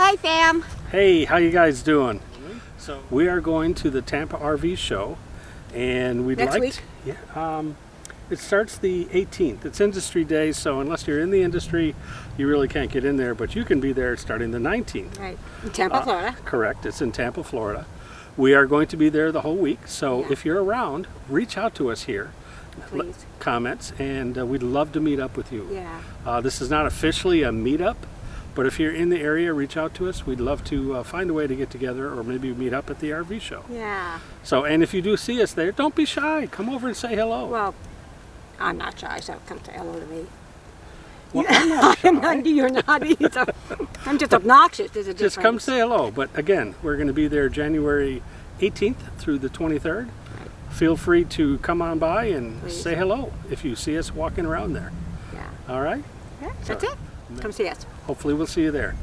Hi, fam. Hey, how you guys doing? So we are going to the Tampa RV show, and we'd Next like week? it starts the 18th. It's Industry Day, so unless you're in the industry, you really can't get in there, but you can be there starting the 19th. Right. In Tampa, Florida. Correct. It's in Tampa, Florida. We are going to be there the whole week, so Yeah. if you're around, reach out to us here. Please. Comments, and we'd love to meet up with you. Yeah. This is not officially a meetup, but if you're in the area, reach out to us. We'd love to find a way to get together or maybe meet up at the RV show. Yeah. So, and if you do see us there, don't be shy. Come over and say hello. Well, I'm not shy, so come say hello to me. Well, I'm not shy. You're not either. I'm just obnoxious. There's a difference. Just come say hello. But again, we're going to be there January 18th through the 23rd. Feel free to come on by and Please. say hello if you see us walking around there. Yeah. All right? Yeah, that's it. Come see us. Hopefully we'll see you there.